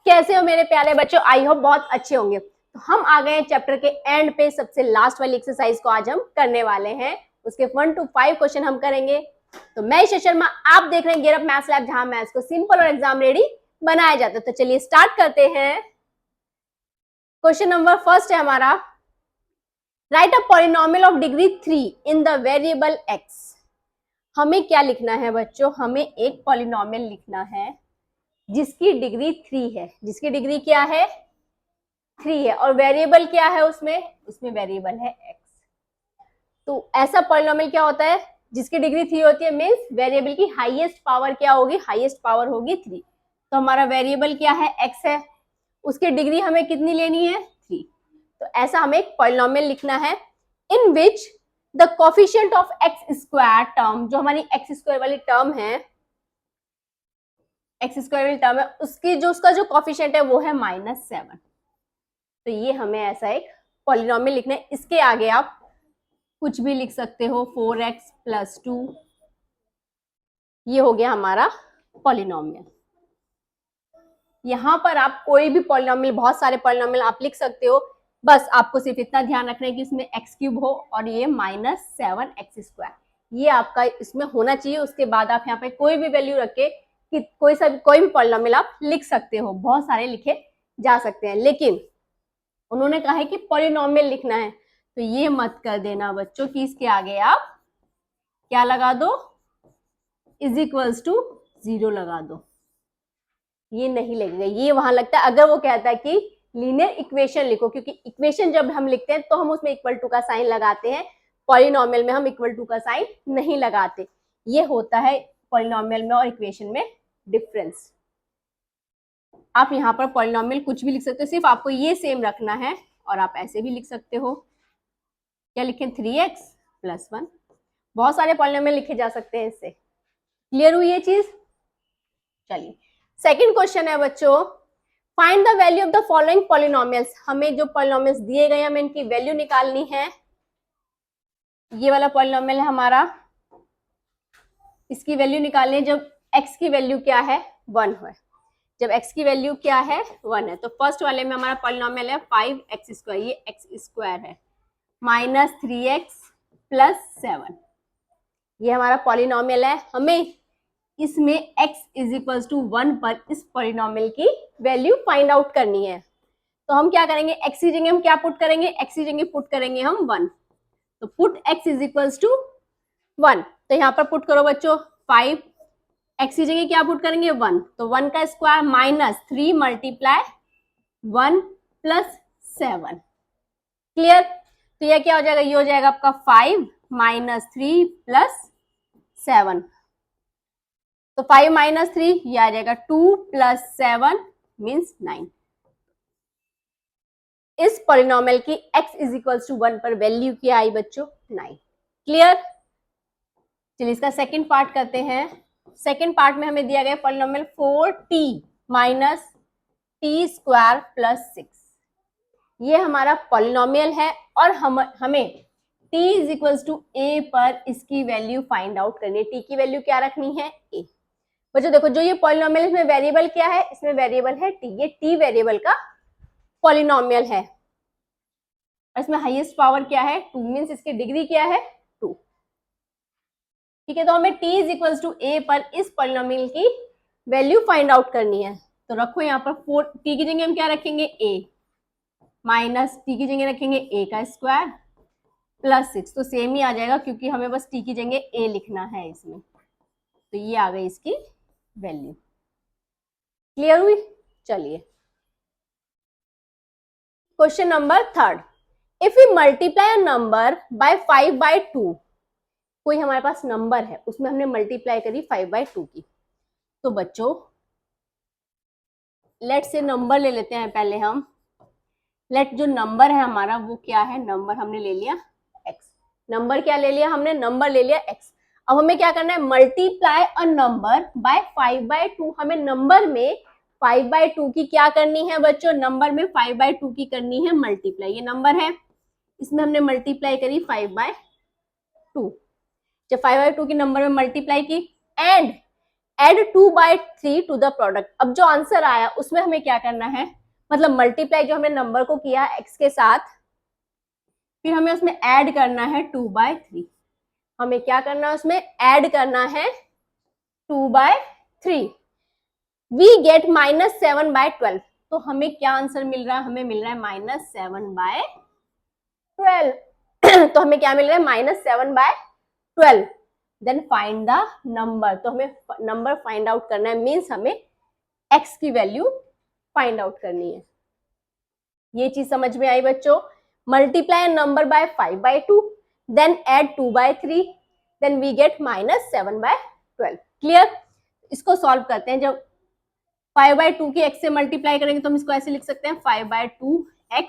कैसे हो मेरे प्यारे बच्चों? आई होप बहुत अच्छे होंगे। तो हम आ गए चैप्टर के एंड पे, सबसे लास्ट वाली एक्सरसाइज को आज हम करने वाले हैं। उसके 1 to 5 क्वेश्चन हम करेंगे। तो मैं ईशा शर्मा, आप देख रहे हैं गेयर अप मैथ्स लैब, जहां मैथ्स को सिंपल और एग्जाम रेडी बनाया जाता है। तो चलिए स्टार्ट करते हैं। क्वेश्चन नंबर फर्स्ट है हमारा, right a polynomial of degree 3 in the variable x. हमें क्या लिखना है बच्चों? हमें एक पॉलिनोमियल लिखना है जिसकी डिग्री 3 है। जिसकी डिग्री क्या है? 3 है। और वेरिएबल क्या है उसमें वेरिएबल है x। तो ऐसा पॉलिनोमियल क्या होता है जिसकी डिग्री 3 होती है? मींस वेरिएबल की हाईएस्ट पावर क्या होगी? हाईएस्ट पावर होगी 3। तो हमारा वेरिएबल क्या है? x है। उसकी डिग्री हमें कितनी लेनी है? 3। तो ऐसा हमें एक पॉलिनोमियल लिखना है in which the coefficient of x square term, जो हमारी x स्क्वायर वाली टर्म है, x स्क्वायर वाली टर्म है, उसका जो कोफिशिएंट है वो है -7। तो ये हमें ऐसा एक पॉलिनोमियल लिखना है। इसके आगे आप कुछ भी लिख सकते हो, 4x + 2। ये हो गया हमारा पॉलिनोमियल। यहां पर आप कोई भी पॉलिनोमियल, बहुत सारे पॉलिनोमियल आप लिख सकते हो, बस आपको सिर्फ इतना ध्यान रखना है कि इसमें x³ हो और ये -7x², ये आपका इसमें होना चाहिए। उसके बाद आप यहाँ पे कोई भी वैल्यू रख के कि कोई भी पॉलिनोमियल आप लिख सकते हो, बहुत सारे लिखे जा सकते हैं। लेकिन उन्होंने कहा है कि पॉलिनोमियल लिखना है, तो ये मत कर देना बच्चों कि इसके आगे आप क्या लगा दो, = 0 लगा दो। ये नहीं लगेगा, ये वहां लगता है अगर वो कहता है कि लीनियर इक्वेशन लिखो, क्योंकि इक्वेशन जब हम लिखते हैं तो हम उसमें = का साइन लगाते हैं। पॉलिनोमियल में हम = का साइन नहीं लगाते। ये होता है पॉलिनोमियल में और इक्वेशन में डिफरेंस। आप यहाँ पर पॉलिनोमियल कुछ भी लिख सकते हो, सिर्फ आपको ये सेम रखना है। और आप ऐसे भी लिख सकते हो, क्या लिखें? 3x + 1। बहुत सारे पॉलिनोमियल लिखे जा सकते हैं इससे। क्लियर हुई ये चीज? चलिए सेकंड क्वेश्चन है बच्चों, find the value of the following polynomials. हमें जो पॉलिनोमियल्स दिए गए हमें इनकी वैल्यू निकालनी है। ये वाला पॉलिनोमियल है हमारा, इसकी वैल्यू निकालनी है जब x की वैल्यू क्या है? 1 है। जब x की वैल्यू क्या है? 1 है। तो फर्स्ट वाले में हमारा पॉलिनोमियल है 5x², ये x² है, -3x + 7। ये हमारा पॉलिनोमियल है। हमें इसमें x = 1 पर इस पॉलिनोमियल की वैल्यू फाइंड आउट करनी है। तो हम क्या करेंगे? x की जगह हम क्या पुट करेंगे? x की जगह पुट करेंगे हम 1। तो पुट x = 1। तो यहाँ पर पुट करो बच्चों 5, x की जगह क्या पुट करेंगे? 1। तो 1 का स्क्वायर -3 × 1 + 7। क्लियर? तो यह क्या हो जाएगा? ये हो जाएगा आपका 5 - 3 + 7। तो 5 - 3 ये आ जाएगा 2 + 7 मीन्स 9। इस पॉलिनोमियल की x = 1 पर वैल्यू क्या आई बच्चों? 9। क्लियर? चलिए इसका सेकंड पार्ट करते हैं। सेकंड पार्ट में हमें दिया गया पॉलिनोमियल 4t - t² + 6। ये हमारा पॉलिनोमियल है और हमें t = a पर इसकी वैल्यू फाइंड आउट करनी है। t की वैल्यू क्या रखनी है? a। बच्चों देखो, जो ये पॉलिनोमियल, इसमें वेरिएबल क्या है? इसमें वेरिएबल है t। ये t वेरिएबल का पॉलिनोमियल है। और इसमें हाईएस्ट पावर क्या है? 2 मींस इसकी डिग्री क्या है? 2। ठीक है, तो हमें t = a पर इस पॉलिनोमियल की वैल्यू फाइंड आउट करनी है। तो रखो यहाँ पर 4, t की जगह हम क्या रखेंगे? a, माइनस t की जगह रखेंगे a² + 6। तो सेम ही आ जाएगा क्योंकि हमें बस t की जगह a लिखना है इसमें। तो ये आ गई इसकी वैल्यू। क्लियर हुई? चलिए question number third, if we multiply a number by 5/2। कोई हमारे पास नंबर है, उसमें हमने मल्टीप्लाई करी 5/2 की। तो बच्चों लेट से नंबर ले लेते हैं पहले हम। लेट जो नंबर है हमारा वो क्या है? नंबर हमने ले लिया x। नंबर क्या ले लिया हमने? नंबर ले लिया x। अब हमें क्या करना है? Multiply a number by 5/2। हमें नंबर में 5/2 की क्या करनी है बच्चों? नंबर में 5/2 की करनी है मल्टीप्लाई। ये नंबर है, इसमें हमने मल्टीप्लाई करी 5/2। जब 5/2 की नंबर में मल्टीप्लाई की and add 2/3 to the product. अब जो आंसर आया उसमें हमें क्या करना है, मतलब मल्टीप्लाई जो हमने नंबर को किया x के साथ, फिर हमें उसमें ऐड करना है 2/3। हमें क्या करना है, उसमें ऐड करना है 2/3। We get -7/12। तो हमें क्या आंसर मिल रहा है, हमें मिल रहा है -7/12। तो हमें क्या मिल रहा है, -7/12। Then find the number. तो हमें नंबर फाइंड आउट करना है, मीन्स हमें x की वैल्यू फाइंड आउट करनी है। ये चीज समझ में आई बच्चों। Multiply number by 5/2, then add 2/3, then we get -7/12। Clear. इसको सॉल्व करते हैं। जब 5/2 की x से मल्टीप्लाई करेंगे तो हम इसको ऐसे लिख सकते हैं 5/2x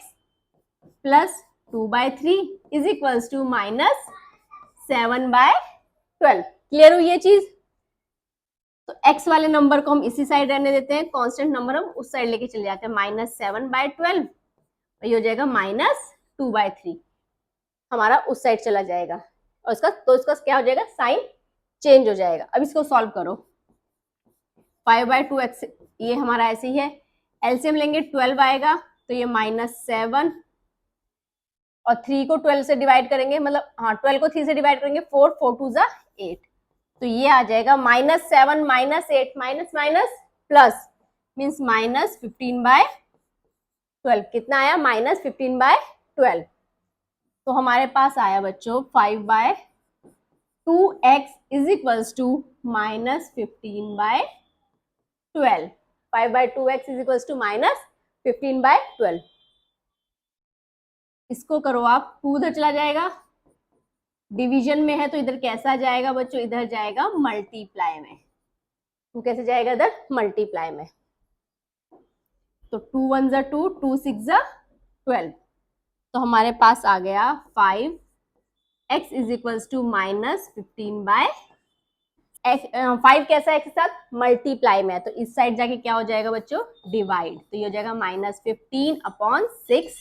plus 2/3 is equals to -7/12। Clear हुई ये चीज। तो x वाले नंबर को हम इसी साइड रहने देते हैं, कांस्टेंट नंबर हम उस साइड लेके चले जाते हैं। -7/12 ये हो जाएगा -2/3, हमारा उस साइड चला जाएगा और इसका क्या हो जाएगा, साइन चेंज हो जाएगा। अब इसको सॉल्व करो। 5/2x ये हमारा ऐसे ही है, एलसीएम लेंगे 12 आएगा, तो ये -7 और 3 को 12 से डिवाइड करेंगे, मतलब हाँ 12 को 3 से डिवाइड करेंगे 4, 4 2 जा 8, तो ये आ जाएगा -7 -8 माइनस माइनस प्लस मीन्स -15/12। कितना आया, -15/12। तो हमारे पास आया बच्चों 5/2x is equals to -15/12। 5/2x is equals to -15/12। इसको करो आप, 2 उधर चला जाएगा, डिवीजन में है तो इधर कैसा जाएगा बच्चों, इधर जाएगा मल्टीप्लाई में। 2 कैसे जाएगा, इधर मल्टीप्लाई में। तो 2 1 जा 2, 2 6 जा 12। तो हमारे पास आ गया 5x इज इक्वल्स टू -15/, 5 कैसा है, एक साथ मल्टीप्लाई में है, तो इस साइड जाके क्या हो जाएगा बच्चों, डिवाइड। तो ये हो जाएगा -15/6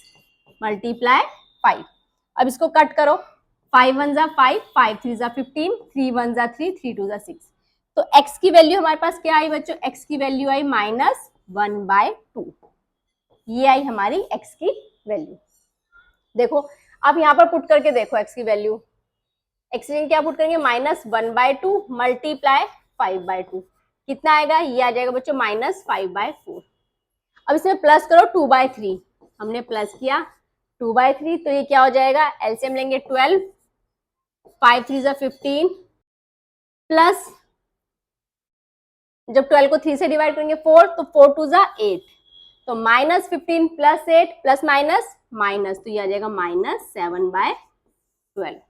मल्टीप्लाई 5। अब इसको कट करो, 5 1 जा 5, 5 3 जा 15, 3 1 जा 3, 3 2 जा 6। तो x की वैल्यू हमारे पास क्या आई बच्चों, x की वैल्यू आई -1/2। ये आई हमारी x की वैल्यू। देखो आप यहाँ पर पुट करके देखो x की वैल्यू, x की क्या पुट करेंगे, -1/2 मल्टीप्लाई 5/2, कितना आएगा, ये आ जाएगा बच्चों -5/4। अब इसमें प्लस करो 2/3, हमने प्लस किया 2/3, तो ये क्या हो जाएगा, एलसीएम लेंगे 12, 5 3 जा 15 प्लस जब 12 को 3 से डिवाइड करेंगे 4, तो 4 2 जा 8, तो -15 प्लस 8 प्लस माइनस माइनस, तो ये आ जाएगा -7/12।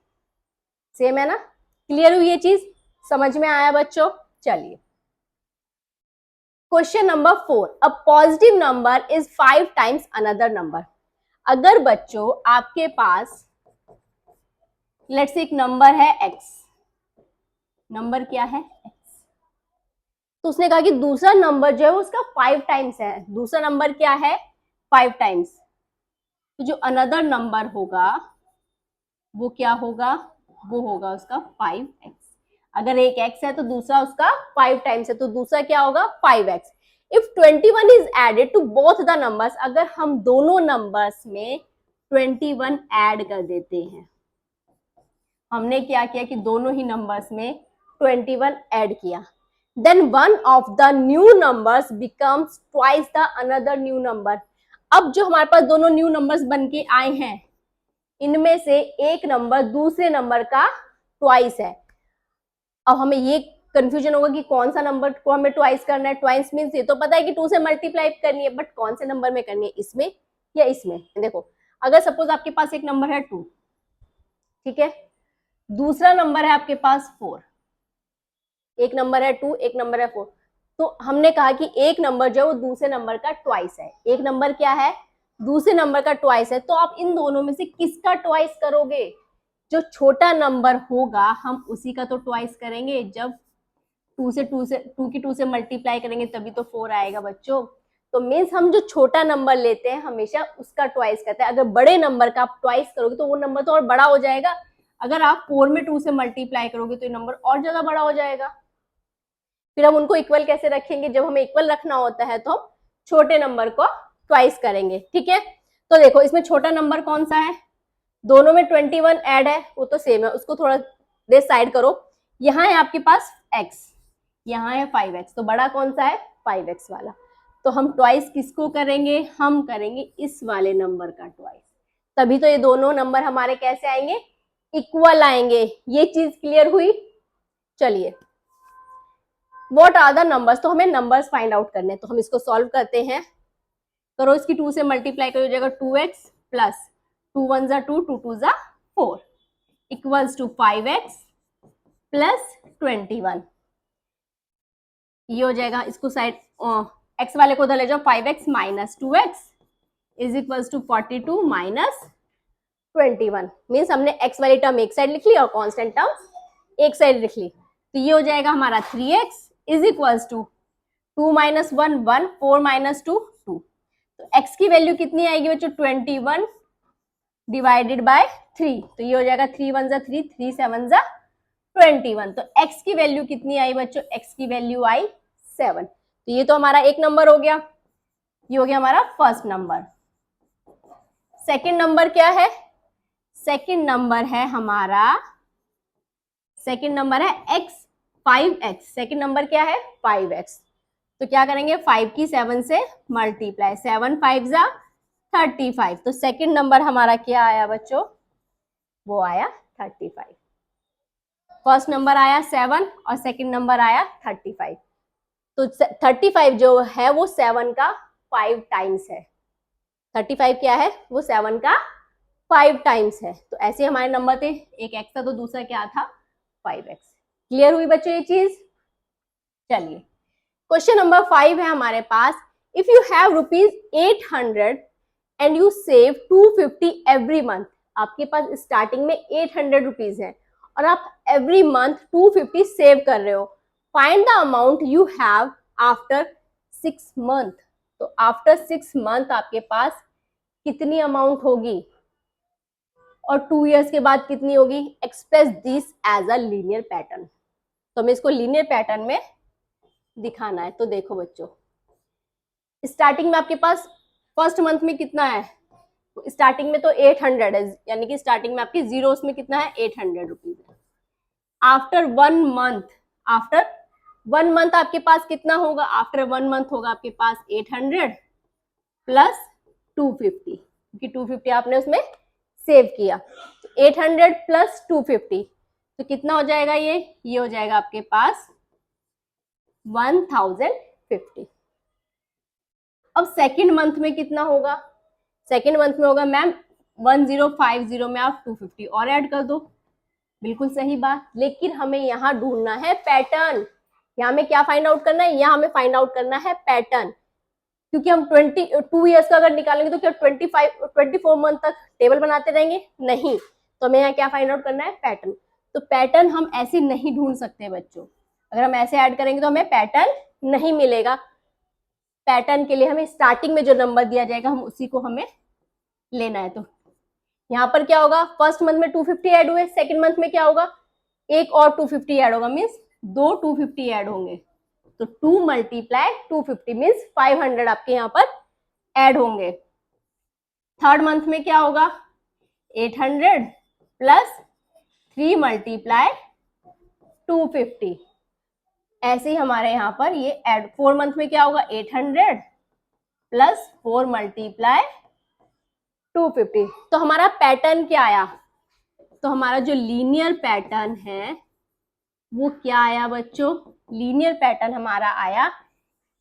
सेम है ना, क्लियर हुई ये चीज, समझ में आया बच्चों। चलिए question number 4, a positive number is 5 times another number. अगर बच्चों आपके पास लेट्स से एक नंबर है x, नंबर क्या है x, तो उसने कहा कि दूसरा नंबर जो है वो उसका 5 टाइम्स है। दूसरा नंबर क्या है, 5 टाइम्स। तो जो अनदर नंबर होगा वो क्या होगा, वो होगा उसका 5x। अगर एक x है तो दूसरा उसका 5 टाइम्स है, तो दूसरा क्या होगा 5x। If 21 is added to both the numbers, अगर हम दोनों नंबर्स में 21 ऐड कर देते हैं, हमने क्या किया कि दोनों ही नंबर्स में 21 ऐड किया, then one of the new numbers becomes twice the another new number. अब जो हमारे पास दोनों न्यू नंबर्स बन के आए हैं, इनमें से एक नंबर दूसरे नंबर का ट्वाइस है। अब हमें ये कंफ्यूजन होगा कि कौन सा नंबर को हमें ट्वाइस करना है। ट्वाइस मीन्स ये तो पता है कि 2 से मल्टीप्लाई करनी है, बट कौन से नंबर में करनी है, इसमें या इसमें। देखो अगर सपोज आपके पास एक नंबर है 2, ठीक है, दूसरा नंबर है आपके पास 4, एक नंबर है 2, एक नंबर है 4, तो हमने कहा कि एक नंबर जो है वो दूसरे नंबर का ट्वाइस है। एक नंबर क्या है, दूसरे नंबर का ट्वाइस है। तो आप इन दोनों में से किसका ट्वाइस करोगे, जो छोटा नंबर होगा हम उसी का तो ट्वाइस करेंगे। जब 2 की 2 से मल्टीप्लाई करेंगे तभी तो 4 आएगा बच्चों। तो मीन्स हम जो छोटा नंबर लेते हैं हमेशा उसका ट्वाइस करते हैं। अगर बड़े नंबर का आप ट्वाइस करोगे तो वो नंबर तो और बड़ा हो जाएगा। अगर आप 4 में 2 से मल्टीप्लाई करोगे तो ये नंबर और ज्यादा बड़ा हो जाएगा। फिर हम उनको इक्वल कैसे रखेंगे, जब हमें इक्वल रखना होता है तो हम छोटे नंबर को ट्वाइस करेंगे, ठीक है। तो देखो इसमें छोटा नंबर कौन सा है, दोनों में 21 ऐड है, वो तो सेम है, उसको थोड़ा देर साइड करो। यहाँ है आपके पास x, यहाँ है 5x, तो बड़ा कौन सा है 5x वाला। तो हम ट्वाइस किसको करेंगे, हम करेंगे इस वाले नंबर का ट्वाइस, तभी तो ये दोनों नंबर हमारे कैसे आएंगे, इक्वल आएंगे। ये चीज क्लियर हुई। चलिए व्हाट आर द नंबर्स, तो हमें नंबर्स फाइंड आउट करने हैं, तो हम इसको सॉल्व करते हैं। करो, इसकी 2 से मल्टीप्लाई करो, हो जाएगा 2x प्लस 2 1 जा 2 2 2 जा 4 इक्वल्स टू 5x प्लस 21। ये हो जाएगा, इसको साइड x वाले को उधर ले जाओ, 5x minus 2x is equals to 42 minus 21। Means हमने x वाली टर्म एक साइड लिख ली और कांस्टेंट टर्म एक साइड लिख ली। तो ये हो जाएगा हमारा 3x is equals to 2 minus 1 1 4 minus 2 2। तो x की वैल्यू कितनी आएगी बच्चों, 21 डिवाइडेड बाय 3। तो ये हो जाएगा 3 1 जा 3 3 7 जा 21। तो x की वैल्यू कितनी आई बच्चों, x की वैल्यू आई 7। तो ये तो हमारा एक नंबर हो गया, ये हो गया हमारा फर्स्ट नंबर। सेकंड नंबर क्या है, सेकंड नंबर है हमारा, सेकंड नंबर है x 5x। सेकंड नंबर क्या है 5x। तो क्या करेंगे, 5 की 7 से मल्टीप्लाई, 7 5 जा 35। तो सेकंड नंबर हमारा क्या आया बच्चों, वो आया 35। फर्स्ट नंबर आया 7 और सेकंड नंबर आया 35। तो 35 जो है वो 7 का 5 टाइम्स है। 35 क्या है, वो 7 का 5 टाइम्स है। तो ऐसे हमारे नंबर थे, एक x था तो दूसरा क्या था 5x। क्लियर हुई बच्चों ये चीज। चलिए क्वेश्चन नंबर 5 है हमारे पास, if you have ₹800 and you save 250 every month. आपके पास स्टार्टिंग में 800 रुपीज है और आप एवरी मंथ 250 सेव कर रहे हो। Find the amount you have after 6 month. तो आफ्टर 6 मंथ आपके पास कितनी अमाउंट होगी और 2 इयर्स के बाद कितनी होगी। Express this as a linear pattern. तो हमें इसको लीनियर पैटर्न में दिखाना है। तो देखो बच्चों, स्टार्टिंग में आपके पास फर्स्ट मंथ में कितना है, स्टार्टिंग में तो 800 है, यानी कि स्टार्टिंग में आपके जीरोस में कितना है 800 रुपीज है। आफ्टर 1 मंथ, आफ्टर 1 मंथ आपके पास कितना होगा, आफ्टर 1 मंथ होगा आपके पास 800 प्लस 250, क्योंकि 250 आपने उसमें सेव किया। तो 800 प्लस 250 तो कितना हो जाएगा, ये हो जाएगा आपके पास 1050। अब सेकेंड मंथ में कितना होगा, सेकेंड मंथ में होगा मैम 1050 में आप 250 और ऐड कर दो। बिल्कुल सही बात, लेकिन हमें यहाँ ढूंढना है पैटर्न। यहाँ में क्या फाइंड आउट करना है, यहाँ हमें फाइंड आउट करना है पैटर्न, क्योंकि हम 22 ईयर्स का अगर निकालेंगे तो क्या 24 मंथ तक टेबल बनाते रहेंगे, नहीं। तो हमें यहाँ क्या फाइंड आउट करना है, पैटर्न। तो पैटर्न हम ऐसे नहीं ढूंढ सकते बच्चों, अगर हम ऐसे ऐड करेंगे तो हमें पैटर्न नहीं मिलेगा। पैटर्न के लिए हमें स्टार्टिंग में जो नंबर दिया जाएगा हम उसी को हमें लेना है। तो यहाँ पर क्या होगा, फर्स्ट मंथ में 250 ऐड हुए, सेकंड मंथ में क्या होगा, एक और 250 ऐड होगा, मीन्स 2 250 ऐड होंगे। तो 2 मल्टीप्लाई 250 मीन्स 500 आपके यहाँ पर ऐड होंगे। थर्ड मंथ में क्या होगा, 800 प्लस 3 मल्टीप्लाई 250। ऐसे ही हमारे यहाँ पर ये ऐड। 4 मंथ में क्या होगा, 800 प्लस 4 मल्टीप्लाई 250। तो हमारा पैटर्न क्या आया, तो हमारा जो लीनियर पैटर्न है वो क्या आया बच्चों, लीनियर पैटर्न हमारा आया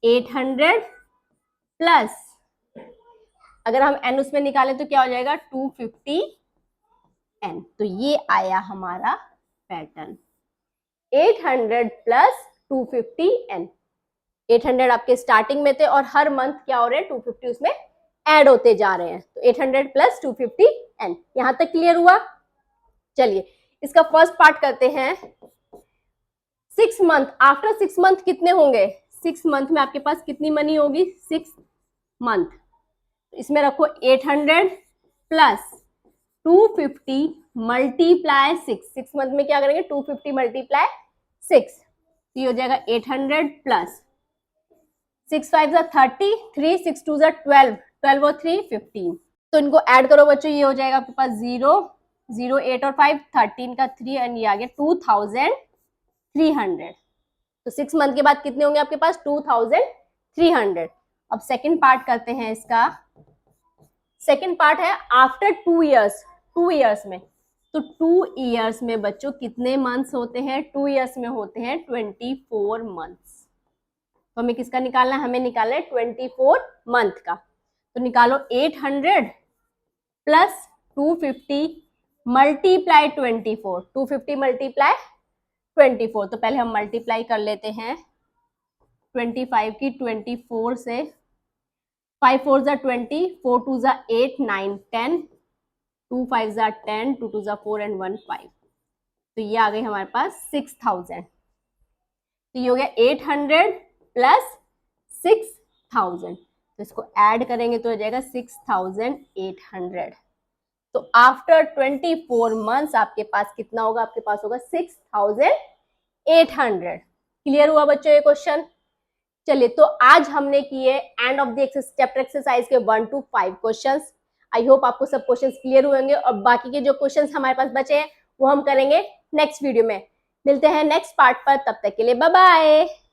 800 प्लस, अगर हम n उसमें निकालें तो क्या हो जाएगा 250 n। तो ये आया हमारा पैटर्न 800 प्लस 250 n। 800 आपके स्टार्टिंग में थे और हर मंथ क्या हो रहे हैं 250 उसमें ऐड होते जा रहे हैं। तो 800 प्लस 250 n। यहां तक क्लियर हुआ। चलिए इसका फर्स्ट पार्ट करते हैं। 6 मंथ, आफ्टर 6 मंथ कितने होंगे, 6 मंथ में आपके पास कितनी मनी होगी, 6 मंथ। इसमें रखो 800 प्लस 250 मल्टीप्लाई 6। 6 मंथ में क्या करेंगे 250 मल्टीप्लाई 6, तो ये हो जाएगा 800 प्लस 6 5 जा 30, 3 6 2 जा 12, 12 और 3 15। तो इनको ऐड करो बच्चों, ये हो जाएगा आपके पास 0 0 8 और 5 13 का 3 एंड ये आ गया 2300। तो 6 मंथ के बाद कितने होंगे आपके पास? 2300। अब सेकंड पार्ट करते हैं इसका। सेकंड पार्ट है आफ्टर 2 इयर्स, 2 इयर्स में। तो 2 इयर्स में बच्चों कितने मंथ्स होते हैं? 2 इयर्स में होते हैं 24 मंथ्स। तो हमें किसका निकालना है? हमें निकालना है 24 मंथ का। तो निकालो 800 प्लस 250 मल्टीप्लाई 24, 250 मल्टीप्लाई 24। तो पहले हम मल्टीप्लाई कर लेते हैं 25 की 24 से। 5 4 जा 20, 4 2 जा 8 9 10, 2 5 जा 10, 2 2 जा 4 एंड 1 5। तो ये आ गई हमारे पास 6000। तो ये हो गया 800 प्लस 6000। तो इसको ऐड करेंगे तो हो जाएगा 6800। तो आफ्टर 24 मंथ्स आपके पास कितना होगा? आपके पास होगा 6800। क्लियर हुआ बच्चों ये क्वेश्चन? चलिए, तो आज हमने किए end of the chapter exercise के 1 to 5 क्वेश्चंस। आई होप आपको सब क्वेश्चंस क्लियर हुए होंगे और बाकी के जो क्वेश्चंस हमारे पास बचे हैं वो हम करेंगे नेक्स्ट वीडियो में। मिलते हैं नेक्स्ट पार्ट पर, तब तक के लिए बाय बाय।